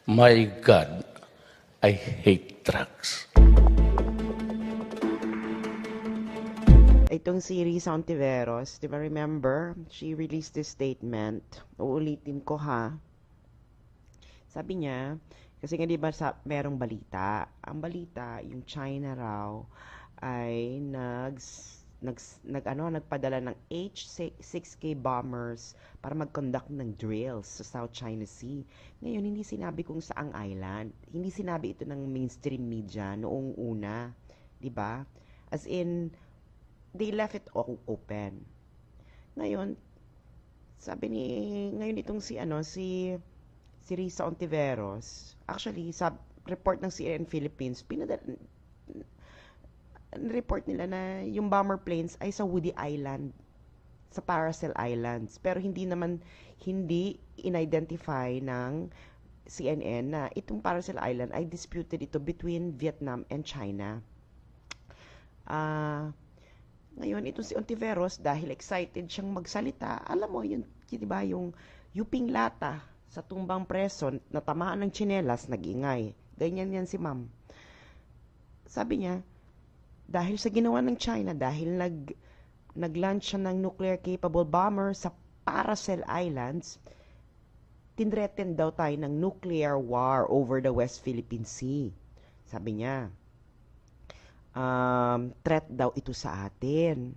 My God, I hate drugs. Itong si Risa Ontiveros, di ba remember? She released this statement. Uulitin ko ha. Sabi niya, kasi nga di ba merong balita. Ang balita, yung China raw ay nagpadala ng H-6K bombers para mag-conduct ng drills sa South China Sea. Ngayon, hindi sinabi kung saang island. Hindi sinabi ito ng mainstream media noong una. Di ba? As in, they left it open. Ngayon, sabi ni ngayon itong si Risa Ontiveros, actually sa report ng CNN Philippines, report nila na yung bomber planes ay sa Woody Island, sa Paracel Islands. Pero hindi in-identify ng CNN na itong Paracel Island ay disputed ito between Vietnam and China. Ngayon, itong si Ontiveros, dahil excited siyang magsalita, alam mo, yun, di ba, yung yuping lata sa tumbang preso, natamaan ng tsinelas, nag-ingay. Ganyan yan si ma'am. Sabi niya, dahil sa ginawa ng China, dahil nag-launch siya ng nuclear-capable bomber sa Paracel Islands, tinreten daw tayo ng nuclear war over the West Philippine Sea. Sabi niya, threat daw ito sa atin.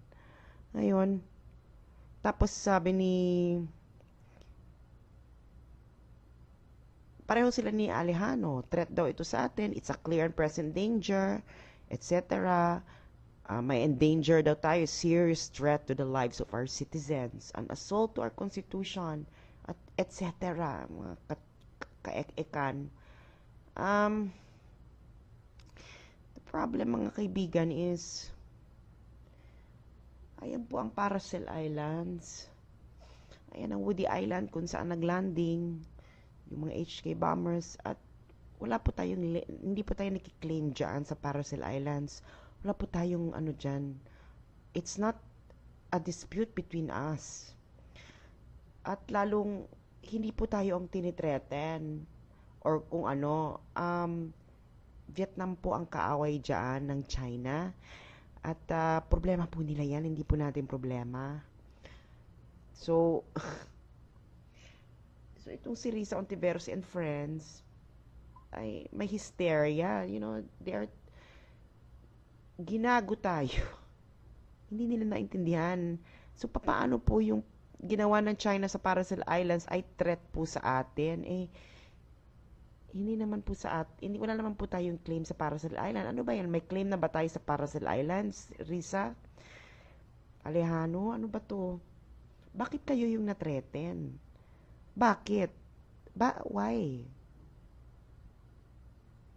Ngayon, tapos sabi pareho sila ni Alejandro, threat daw ito sa atin, it's a clear and present danger, etc. May endanger daw tayo, serious threat to the lives of our citizens, an assault to our constitution, etc. Mga kaek-ekan. Problem mga kaibigan is ayan po ang Paracel Islands, ayan ang Woody Island kung saan naglanding yung mga HK bombers, at hindi po tayo nakiklaim dyan sa Paracel Islands. Wala po tayong dyan. It's not a dispute between us, at lalong hindi po tayo ang tinitreten or kung Vietnam po ang kaaway dyan ng China. At problema po nila yan, hindi po natin problema. So, itong si Risa Ontiveros and friends, ay may hysteria. You know, ginago tayo. Hindi nila naintindihan. So, paano po yung ginawa ng China sa Paracel Islands ay threat po sa atin? Wala naman po tayong claim sa Paracel Island. Ano ba yan? May claim na ba tayo sa Paracel Islands, Risa? Alejandro, ano ba to? Bakit kayo yung natreten? Bakit? Why?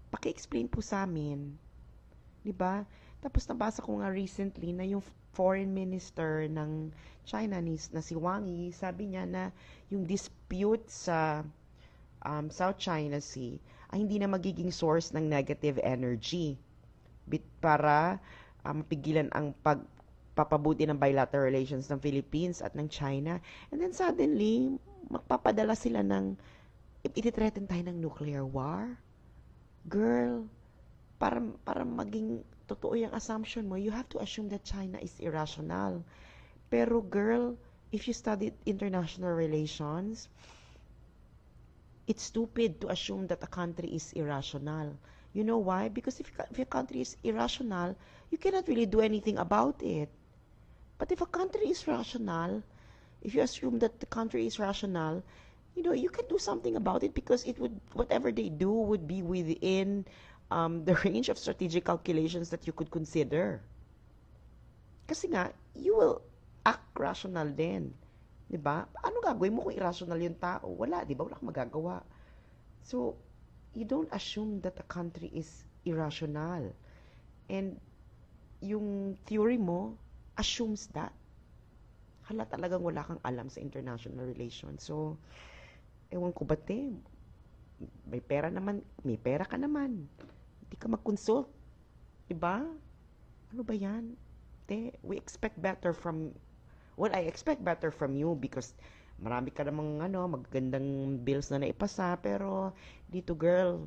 Paki-explain po sa amin. Diba? Tapos nabasa ko nga recently na yung foreign minister ng China na si Wang Yi, sabi niya na yung dispute sa South China Sea ay hindi na magiging source ng negative energy para mapigilan ang pagpapabuti ng bilateral relations ng Philippines at ng China. And then suddenly, magpapadala sila iti-threaten tayo ng nuclear war. Girl, para maging totoo yung assumption mo, you have to assume that China is irrational. Pero girl, if you studied international relations, it's stupid to assume that a country is irrational. You know why? Because if a country is irrational, you cannot really do anything about it. But if a country is rational, if you assume that the country is rational, you can do something about it, because whatever they do would be within the range of strategic calculations that you could consider. Kasi nga, you will act rational din. Diba? Ano gagawin mo kung irrational yung tao? Wala, diba? Wala kang magagawa. So, you don't assume that a country is irrational. And yung theory mo assumes that. Hala, talagang wala kang alam sa international relations. So, ewan ko ba, te? May pera ka naman. Hindi ka mag-consult. Diba? Ano ba yan? Te, I expect better from you, because Marami ka namang magagandang bills na naipasa, pero dito girl,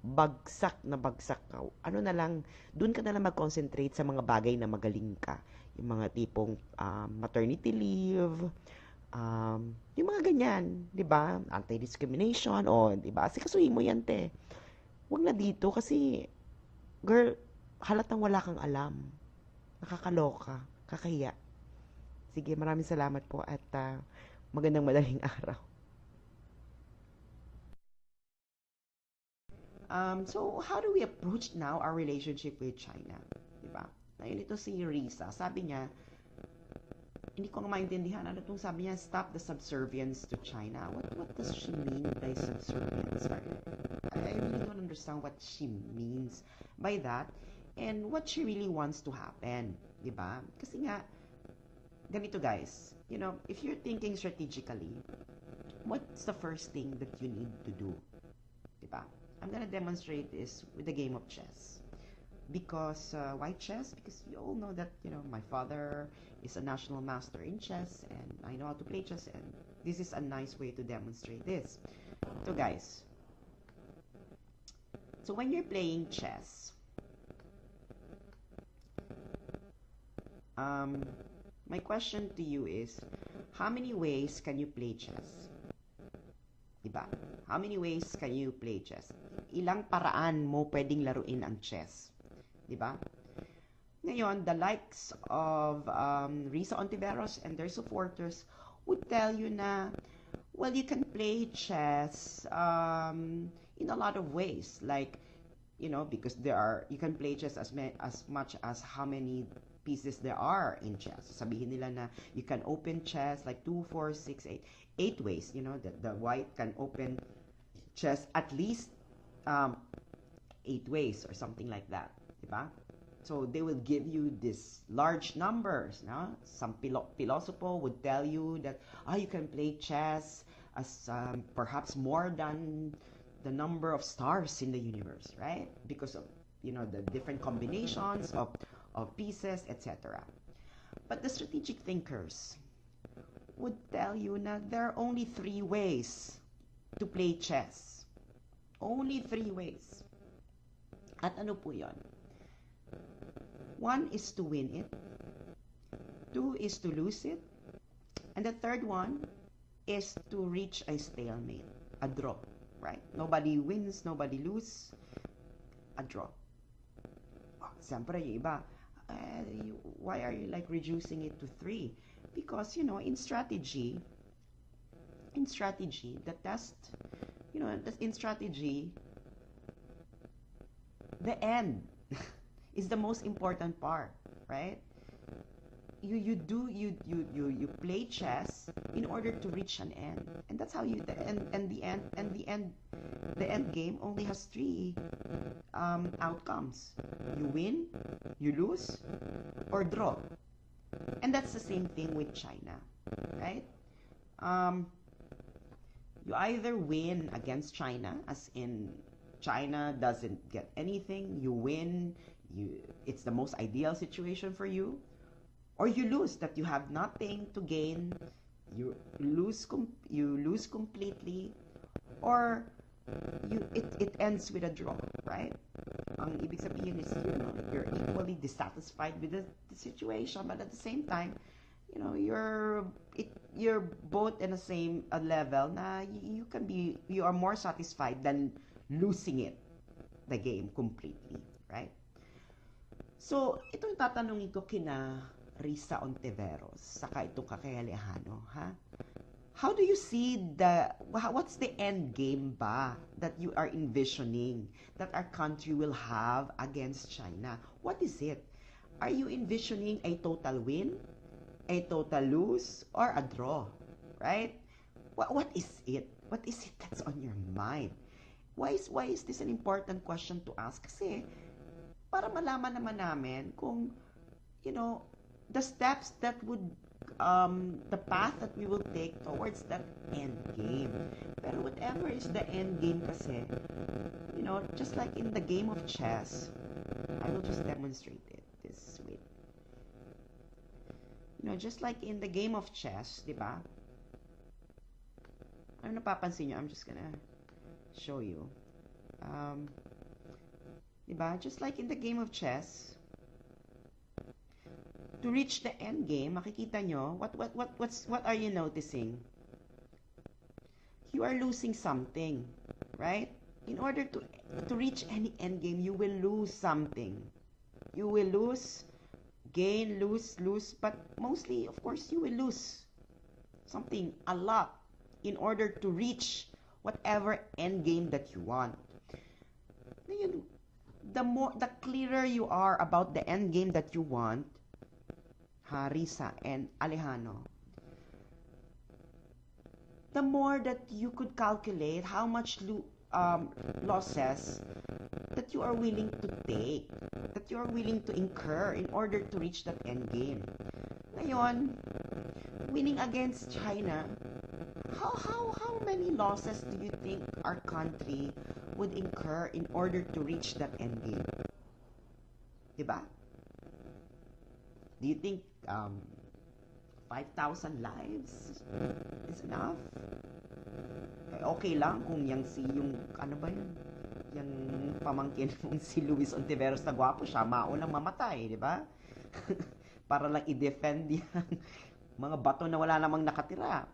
bagsak ka. Ano na lang, dun ka na lang mag-concentrate sa mga bagay na magaling ka. Yung mga tipong maternity leave, yung mga ganyan, 'di ba? Anti-discrimination o 'di ba? Kasi kasuhin mo 'yan, te. Huwag na dito kasi girl, halatang wala kang alam. Nakakaloka, kakahiya. Sige, maraming salamat po at magandang madaling araw. So, how do we approach now our relationship with China? Diba? Ngayon ito si Risa. Sabi niya, hindi ko maintindihan. Ano itong sabi niya? Stop the subservience to China. What does she mean by subservience? I really don't understand what she means by that and what she really wants to happen. Diba? Kasi nga, ganito guys, if you're thinking strategically, what's the first thing that you need to do? Diba? I'm gonna demonstrate this with the game of chess. Because why chess? Because you all know that my father is a national master in chess, and I know how to play chess, and this is a nice way to demonstrate this. So guys, so when you're playing chess, my question to you is, how many ways can you play chess? Diba? How many ways can you play chess? Ilang paraan mo pwedeng laruin ang chess? Diba? Ngayon, the likes of Risa Ontiveros and their supporters would tell you na, well, you can play chess in a lot of ways. Like, because you can play chess as much as how many pieces there are in chess. Sabihin nila na you can open chess like 2, 4, 6, 8. 8 ways, that the white can open chess at least 8 ways or something like that. Diba? So they will give you these large numbers. No? Some philosopher would tell you that you can play chess as perhaps more than the number of stars in the universe, right? Because of the different combinations of pieces, etc. But the strategic thinkers would tell you that there are only 3 ways to play chess. Only 3 ways. At ano po yon? 1 is to win it, 2 is to lose it, and the third one is to reach a stalemate, a draw, right? Nobody wins, nobody loses, a draw. Siyempre yung iba, why are you like reducing it to 3? Because in strategy, the test, in strategy, the end is the most important part, right? You play chess in order to reach an end, and that's how the end game only has 3 outcomes. You win, you lose, or draw. And that's the same thing with China, right? You either win against China, as in China doesn't get anything, you win, it's the most ideal situation for you, or you lose, that you have nothing to gain, you lose completely, or it ends with a draw, right? Ang ibig sabihin is, you're equally dissatisfied with the situation, but at the same time, you're both in the same level na you are more satisfied than losing the game completely, right? So, itong tatanungin ko kina Risa Ontiveros, saka itong Kay Alejandro, ha? How do you see what's the end game ba that you are envisioning that our country will have against China? What is it? Are you envisioning a total win, a total lose, or a draw? Right? What is it? What is it that's on your mind? Why is this an important question to ask? Kasi para malaman naman namin kung the steps that would the path that we will take towards that end game. Pero whatever is the end game kasi, just like in the game of chess, I will just demonstrate it this way. Just like in the game of chess, di ba? ano napapansin nyo? I'm just gonna show you. Diba? Just like in the game of chess, to reach the end game, makikita nyo, what are you noticing? You are losing something, right? In order to reach any end game, you will lose something. You will lose, gain, lose, but mostly, of course, you will lose something, a lot, in order to reach whatever end game that you want. The clearer you are about the end game that you want, Risa and Alejandro, the more that you could calculate how much losses that you are willing to take, that you are willing to incur in order to reach that end game. Ngayon, winning against China, how many losses do you think our country would incur in order to reach that end game? Diba? Do you think 5,000 lives is enough? Okay lang kung yung ano ba yun? Yung pamangkin mong si Luis Ontiveros na gwapo siya, maunang mamatay, di ba? Para lang i-defend yung mga bato na wala namang nakatira.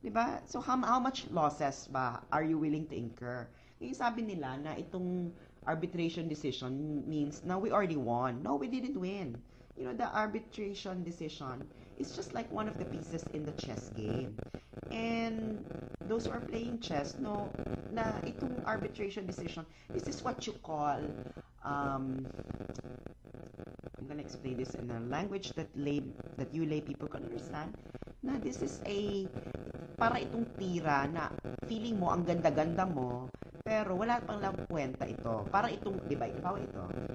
Di ba? So how much losses ba are you willing to incur? Yung sabi nila na itong arbitration decision means na we already won. No, we didn't win. You know, the arbitration decision is just like one of the pieces in the chess game. And those who are playing chess know na itong arbitration decision, this is what you call, I'm gonna explain this in a language that you lay people can understand, na this is para itong tira na feeling mo ang ganda-ganda mo, pero wala pang lang kwenta ito. Para itong, di ba, ito,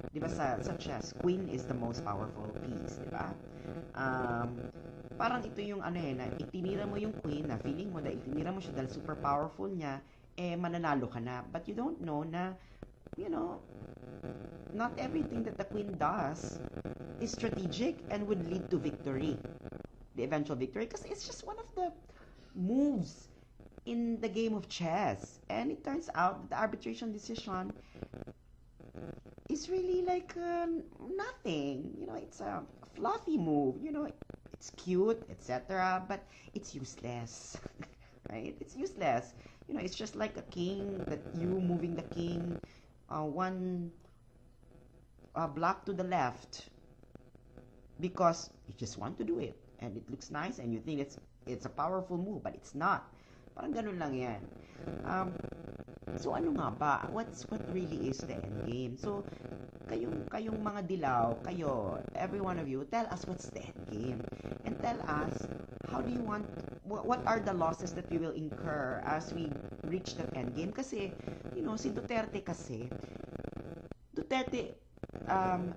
di ba sa chess, queen is the most powerful piece, di ba? Parang ito yung na itinira mo yung queen na feeling mo na itinira mo siya dahil super powerful niya, mananalo ka na. But you don't know na, you know, not everything that the queen does is strategic and would lead to victory. The eventual victory, because it's just one of the moves in the game of chess. And it turns out that the arbitration decision is really like nothing. You know, it's a fluffy move. You know, it's cute, etc. But it's useless, right? It's useless. You know, it's just like a king, that you moving the king one block to the left because you just want to do it. And it looks nice and you think it's a powerful move, but it's not. Parang ganun lang yan. So ano nga ba? What really is the end game? So kayong mga dilaw, kayo, every one of you, tell us what's the end game. And tell us, how do you want, what are the losses that we will incur as we reach that end game? Kasi, you know, si Duterte,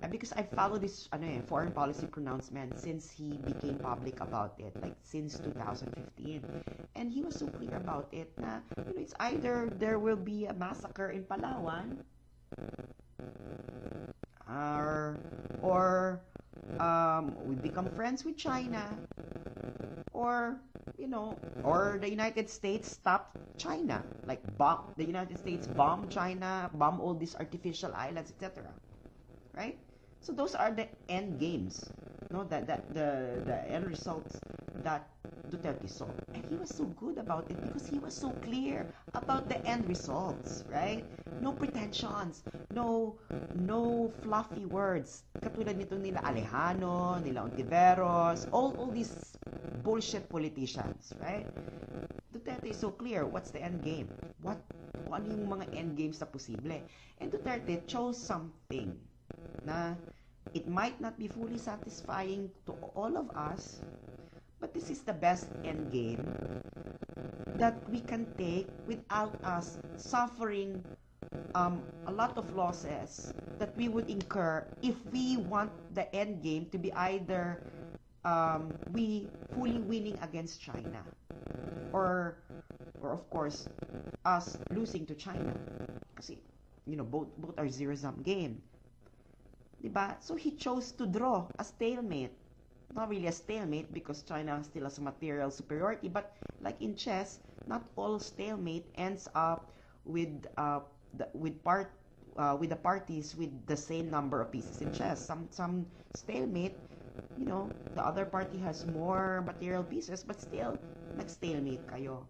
because I follow this foreign policy pronouncement since he became public about it, like since 2015, and he was so clear about it na, you know, it's either there will be a massacre in Palawan, or we become friends with China, or you know, or the United States stop China, like the United States bomb China, bomb all these artificial islands, etc. Right? So those are the end games, no? That the end results that Duterte saw, and he was so good about it because he was so clear about the end results, right? No pretensions, no fluffy words. Katulad nito nila Alejandro, nila Ontiveros, all these bullshit politicians, right? Duterte is so clear. What's the end game? Ano yung mga end games na posible? And Duterte chose something na it might not be fully satisfying to all of us, but this is the best end game that we can take without us suffering a lot of losses that we would incur if we want the end game to be either we fully winning against China, or of course us losing to China, kasi you know both are zero-sum game. Diba? So he chose to draw a stalemate. Not really a stalemate because China still has material superiority, but like in chess, not all stalemate ends up with with the parties with the same number of pieces in chess. Some stalemate, the other party has more material pieces, but still nag-stalemate kayo.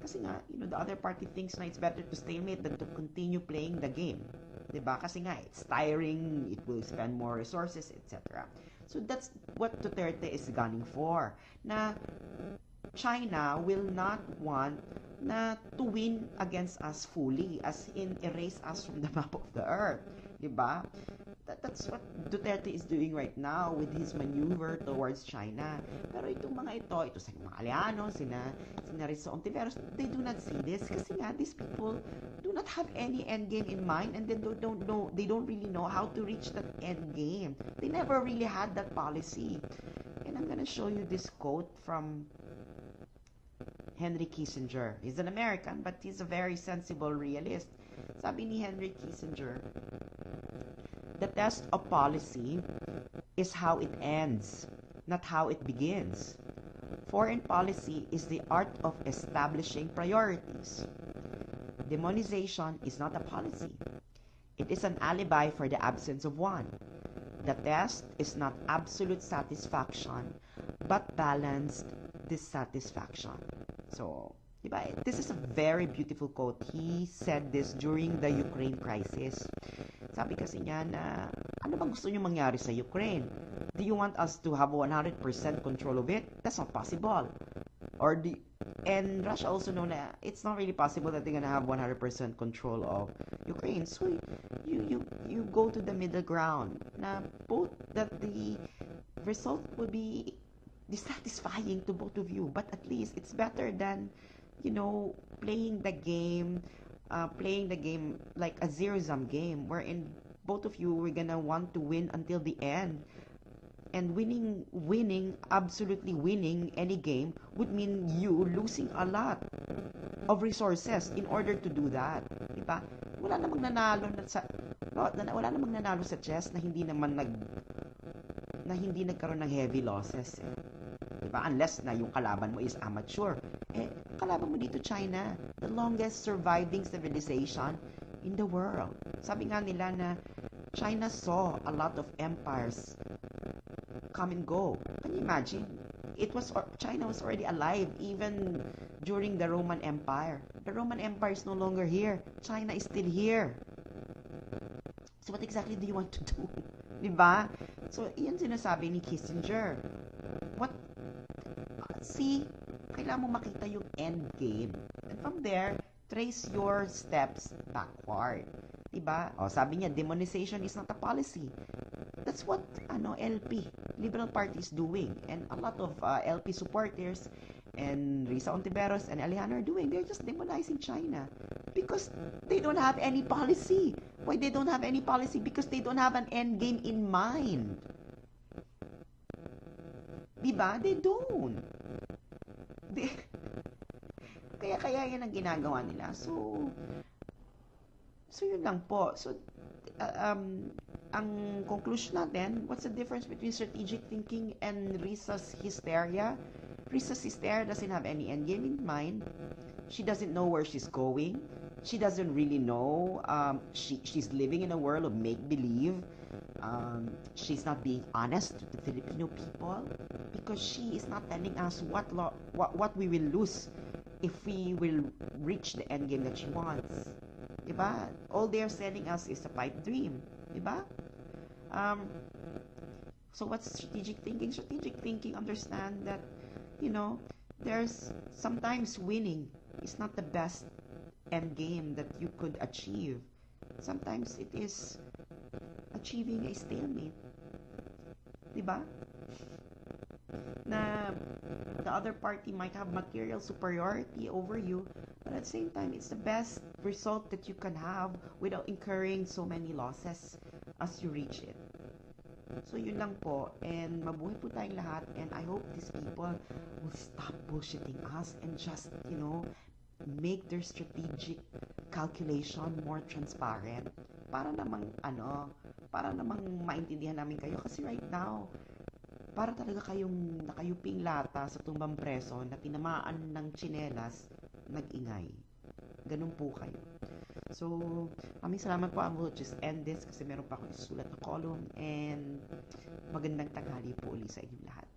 Kasi nga, the other party thinks na it's better to stalemate than to continue playing the game. Diba? Kasi nga, it's tiring, it will spend more resources, etc. So that's what Duterte is gunning for. Na China will not want na to win against us fully, as in erase us from the map of the earth. Diba? That's what Duterte is doing right now with his maneuver towards China. Pero itong mga ito sa mga aliano, sina Risa Ontiveros, they do not see this kasi nga these people do not have any end game in mind, and they don't really know how to reach that end game. They never really had that policy. And I'm gonna show you this quote from Henry Kissinger. He's an American, but he's a very sensible realist. Sabi ni Henry Kissinger, the test of policy is how it ends, not how it begins. Foreign policy is the art of establishing priorities. Demonization is not a policy. It is an alibi for the absence of one. The test is not absolute satisfaction, but balanced dissatisfaction. So, diba? This is a very beautiful quote. He said this during the Ukraine crisis. Sabi kasi niya na, ano bang gusto niyo mangyari sa Ukraine? Do you want us to have 100% control of it? That's not possible. And Russia also know na it's not really possible that they're gonna have 100% control of Ukraine. So you go to the middle ground na both that the result would be dissatisfying to both of you, but at least it's better than playing the game like a zero-sum game wherein both of you were gonna want to win until the end. And absolutely winning any game would mean you losing a lot of resources in order to do that. Diba? Wala namang nanalo sa chess na hindi nagkaroon ng heavy losses. Diba? Unless na yung kalaban mo is amateur. Kalaban mo dito China, the longest surviving civilization in the world. Sabi nga nila na China saw a lot of empires come and go. Can you imagine? China was already alive even during the Roman Empire. The Roman Empire is no longer here. China is still here. So what exactly do you want to do? Diba? So iyan sinasabi ni Kissinger. Kailangan mo makita yung end game. And from there, trace your steps backward. Diba? Sabi niya, demonization is not a policy. That's what LP, Liberal Party, is doing. And a lot of LP supporters and Risa Ontiveros and Alejandro are doing. They're just demonizing China because they don't have any policy. Why they don't have any policy? Because they don't have an end game in mind. Diba? They don't. Kaya yan ang ginagawa nila. So yun lang po. So, ang conclusion natin, what's the difference between strategic thinking and Risa's hysteria? Risa's hysteria doesn't have any endgame in mind. She doesn't know where she's going. She doesn't really know. She's living in a world of make-believe. She's not being honest to the Filipino people because she is not telling us what we will lose if we will reach the end game that she wants. Diba? All they're selling us is a pipe dream. Diba? So what's strategic thinking? Strategic thinking understand that, there's sometimes winning is not the best end game that you could achieve. Sometimes it is achieving a stalemate. Diba? Na the other party might have material superiority over you, but at the same time, it's the best result that you can have without incurring so many losses as you reach it. So yun lang po, and mabuhay po tayong lahat, and I hope these people will stop bullshitting us and just, make their strategic calculation more transparent para namang maintindihan namin kayo kasi right now para talaga kayong nakayuping lata sa tumbang preso na tinamaan ng tsinelas nag-ingay. Ganun po kayo. So, maraming salamat po. I will just end this kasi meron pa ako isusulat na column and magandang tanghali po ulit sa inyong lahat.